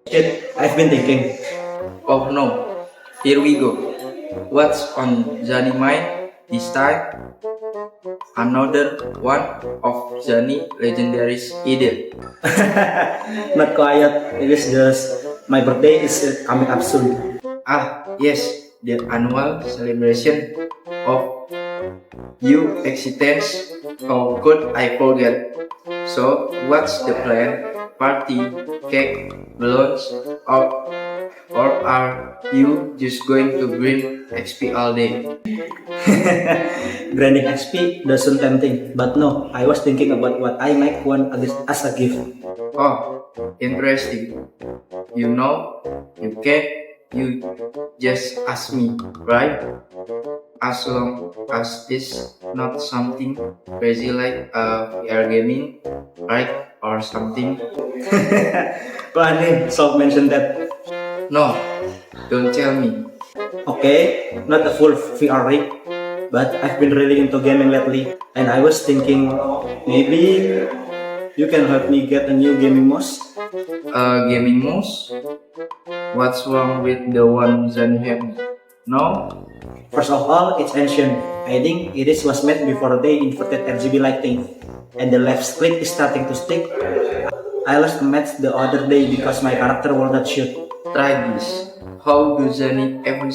Shit, I've been thinking. Oh no, here we go. What's on Johnny mind this time? Another one of Johnny legendary's idea. Not quiet, it is just my birthday is coming up soon. Ah, yes, the annual celebration of you existence. How could I forget? So, what's the plan? Party, cake, balloons, or are you just going to bring XP all day? Branding XP doesn't tempting, but no, I was thinking about what I might want as a gift. Oh, interesting. You know, you just ask me, right? As long as it's not something crazy like VR gaming, right? Or something. Planning, Salt mentioned that. No, don't tell me. Okay, not a full VR rig, but I've been really into gaming lately, and I was thinking maybe you can help me get a new gaming mouse. Gaming mouse? What's wrong with the one Zen had? No? First of all, it's ancient. I think it was made before they inverted RGB lighting, and the left stick is starting to stick. I lost a match the other day because my character will not shoot. Try this. How do Zenny ever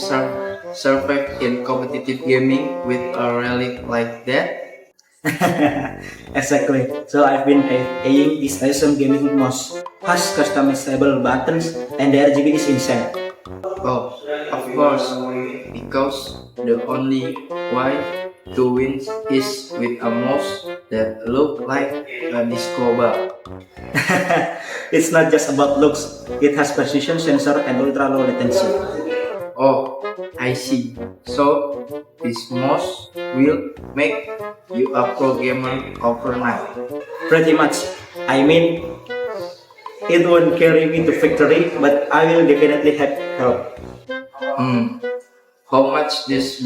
survive in competitive gaming with a relic like that? Exactly. So I've been eyeing this awesome gaming mouse. Has customizable buttons and the RGB is insane. Oh, of course, because the only way to win is with a mouse that look like a disco ball. It's not just about looks. It has precision sensor and ultra low latency. Oh, I see. So, this mouse will make you a pro gamer overnight. Pretty much. I mean, it won't carry me to victory, but I will definitely have help. Hmm. How much this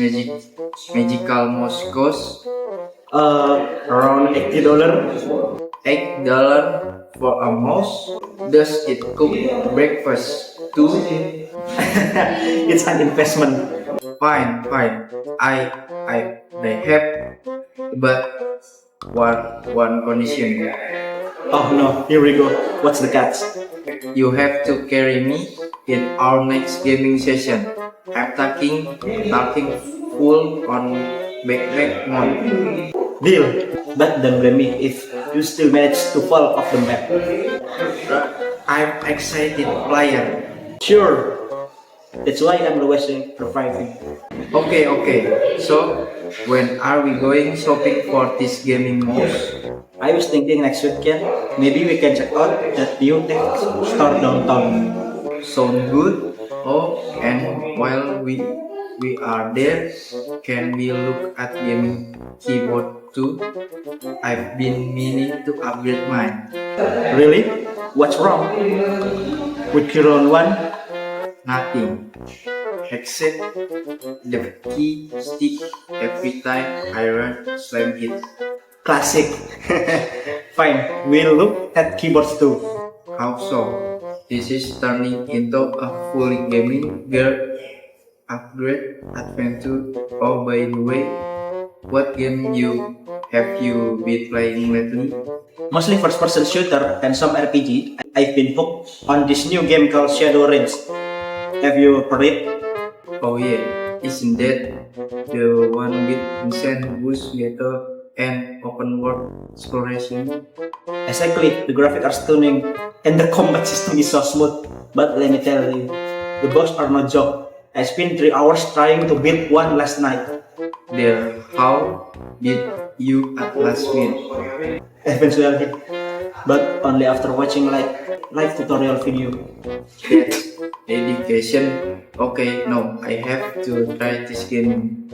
magical mouse cost? Around $80. $8 for a mouse? Does it cook breakfast too? It's an investment. Fine, fine. I may have, but one condition. Oh no, here we go. What's the catch? You have to carry me in our next gaming session. I'm talking full on backpack mode. Deal. But don't blame me if you still manage to fall off the map. I'm excited player. Sure. That's why I'm always surviving. Okay. So when are we going shopping for this gaming mouse? I was thinking next weekend, maybe we can check out that new tech store downtown. Sound good? Oh, and while we are there, can we look at gaming keyboard too? I've been meaning to upgrade mine. Really? What's wrong? With Kiron 1? Nothing. Except the key stick every time I run slam it. Classic. Fine, we'll look at keyboards too. How so? This is turning into a fully gaming gear upgrade adventure. Oh, by the way, what game have you been playing lately? Mostly first-person shooter and some RPG. I've been hooked on this new game called Shadowlands. Have you heard it? Oh yeah, isn't that the one with insane bush battle and open world exploration? Exactly, the graphics are stunning and the combat system is so smooth. But let me tell you, the boss are no joke. I spent 3 hours trying to beat one last night. There, how did you at last win? Eventually, but only after watching like live tutorial video. That's dedication. Okay, no, I have to try this game.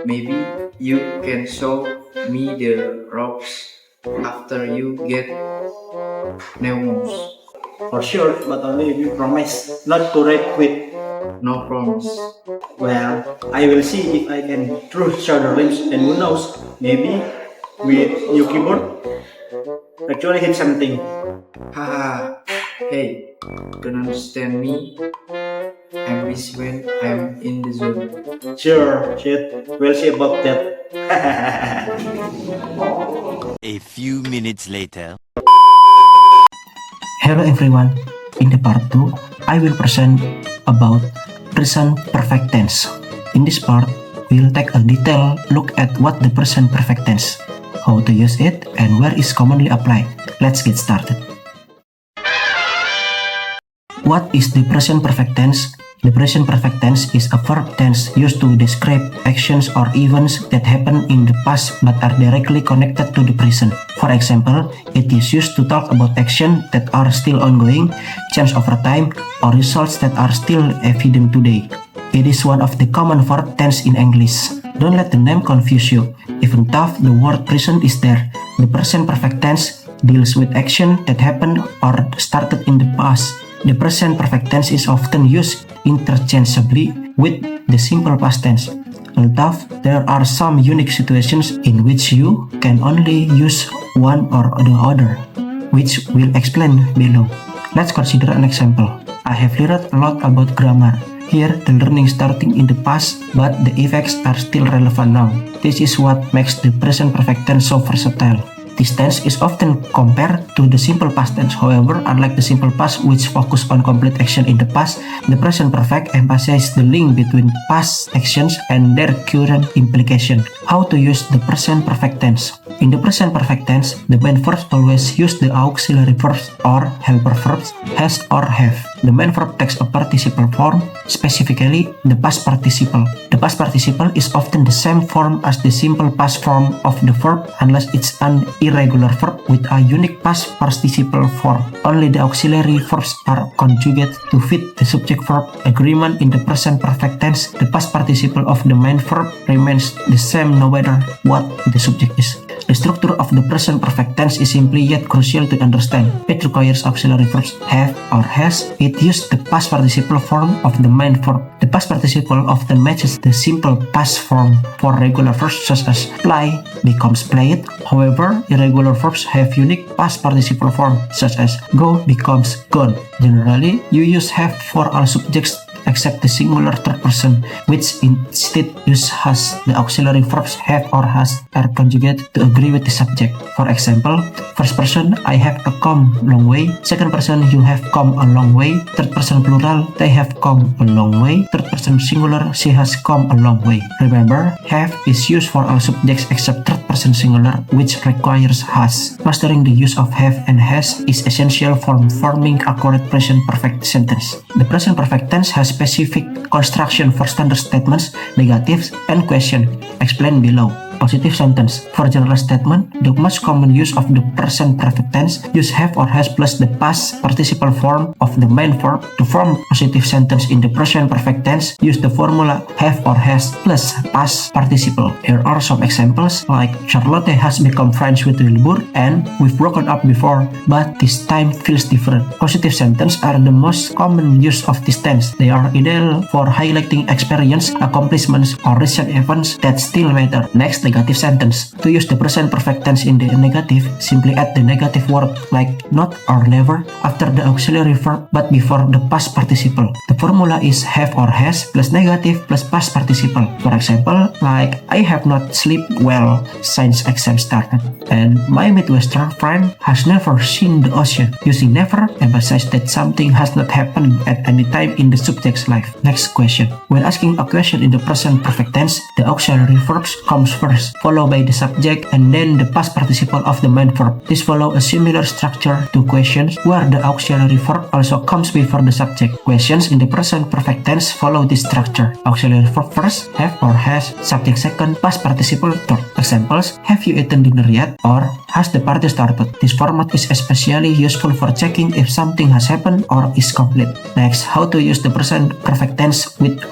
Maybe you can show me the ropes after you get Neumos. For sure, but only if you promise not to rage quit. No promise. Well, I will see if I can through shoulder limbs and who knows, maybe with new keyboard actually hit something. Haha. Hey, Don't understand me? I'm busy when I'm in the zone. Sure, shit. We'll see about that. A few minutes later. Hello everyone, in the part 2, I will present about present perfect tense. In this part, we'll take a detailed look at what the present perfect tense, how to use it, and where it's commonly applied. Let's get started. What is the present perfect tense? The present perfect tense is a verb tense used to describe actions or events that happen in the past but are directly connected to the present. For example, it is used to talk about actions that are still ongoing, change over time, or results that are still evident today. It is one of the common verb tense in English. Don't let the name confuse you. Even though the word present is there, the present perfect tense deals with action that happened or started in the past. The present perfect tense is often used interchangeably with the simple past tense. Although there are some unique situations in which you can only use one or the other, which we'll explain below. Let's consider an example. I have learned a lot about grammar. Here, the learning starting in the past, but the effects are still relevant now. This is what makes the present perfect tense so versatile. This tense is often compared to the simple past tense. However, unlike the simple past which focus on complete action in the past, the present perfect emphasizes the link between past actions and their current implication. How to use the present perfect tense? In the present perfect tense, the main verbs always use the auxiliary verbs or helper verbs has or have. The main verb takes a participle form, specifically the past participle. The past participle is often the same form as the simple past form of the verb unless it's an irregular verb with a unique past participle form. Only the auxiliary verbs are conjugated to fit the subject-verb agreement in the present perfect tense. The past participle of the main verb remains the same no matter what the subject is. The structure of the present perfect tense is simple yet crucial to understand. It requires auxiliary verbs have or has. It uses the past participle form of the main verb. The past participle often matches the simple past form for regular verbs such as play becomes played. However, irregular verbs have unique past participle form such as go becomes gone. Generally, you use have for all subjects except the singular third person, which instead use has. The auxiliary verbs have or has are conjugated to agree with the subject. For example, first person, I have come a long way. Second person, you have come a long way. Third person plural, they have come a long way. Third person singular, she has come a long way. Remember, have is used for all subjects except third person singular, which requires has. Mastering the use of have and has is essential for forming a correct present perfect sentence. The present perfect tense has specific construction for standard statements, negatives, and question. Explained below. Positive sentence. For general statement, the most common use of the present perfect tense use have or has plus the past participle form of the main verb. To form positive sentence in the present perfect tense, use the formula have or has plus past participle. Here are some examples like Charlotte has become friends with Wilbur and we've broken up before, but this time feels different. Positive sentence are the most common use of this tense. They are ideal for highlighting experience, accomplishments, or recent events that still matter. Next, negative sentence. To use the present perfect tense in the negative, simply add the negative word like not or never after the auxiliary verb but before the past participle. The formula is have or has plus negative plus past participle. For example, like I have not slept well since exam started, and my Midwestern friend has never seen the ocean. Using never emphasizes that something has not happened at any time in the subject's life. Next question. When asking a question in the present perfect tense, the auxiliary verbs comes first, followed by the subject and then the past participle of the main verb. This follows a similar structure to questions where the auxiliary verb also comes before the subject. Questions in the present perfect tense follow this structure. Auxiliary verb first, have or has, subject second, past participle third. Examples, have you eaten dinner yet? Or has the party started? This format is especially useful for checking if something has happened or is complete. Next, how to use the present perfect tense with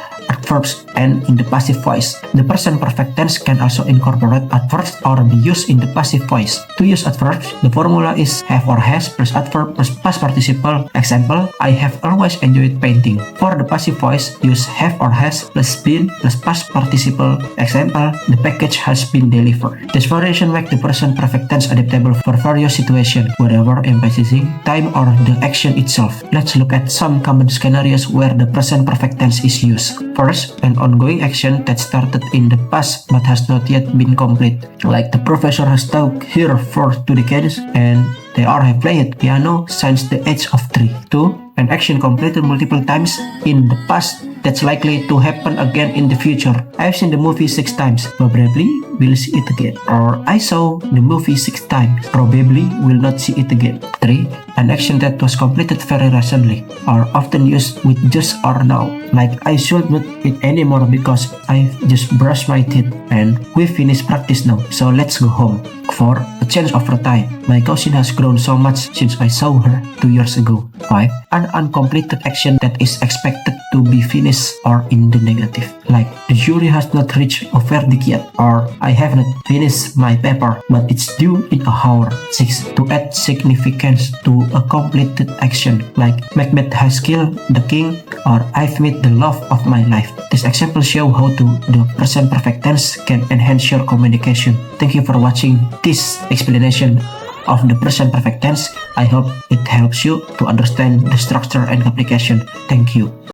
adverbs end in the passive voice. The present perfect tense can also incorporate adverbs or be used in the passive voice. To use adverbs, the formula is have or has plus adverb plus past participle. Example, I have always enjoyed painting. For the passive voice, use have or has plus been plus past participle. Example, the package has been delivered. This variation makes the present perfect tense adaptable for various situations, whether emphasizing time or the action itself. Let's look at some common scenarios where the present perfect tense is used. First, an ongoing action that started in the past but has not yet been complete, like the professor has taught here for 2 decades and they all have played piano since the age of 3. 2. An action completed multiple times in the past that's likely to happen again in the future. I've seen the movie 6 times, probably will see it again. Or I saw the movie 6 times, probably will not see it again. 3. An action that was completed very recently, or often used with just or now, like I should not eat anymore because I've just brushed my teeth and we finished practice now, so let's go home. 4. A change over time. My cousin has grown so much since I saw her 2 years ago. 5. An uncompleted action that is expected to be finished or in the negative, like the jury has not reached a verdict yet, or I have not finished my paper but it's due in a hour. 6. To add significance to a completed action, like Macbeth has killed the king or I've met the love of my life. These examples show how the present perfect tense can enhance your communication. Thank you for watching this explanation of the present perfect tense. I hope it helps you to understand the structure and application. Thank you.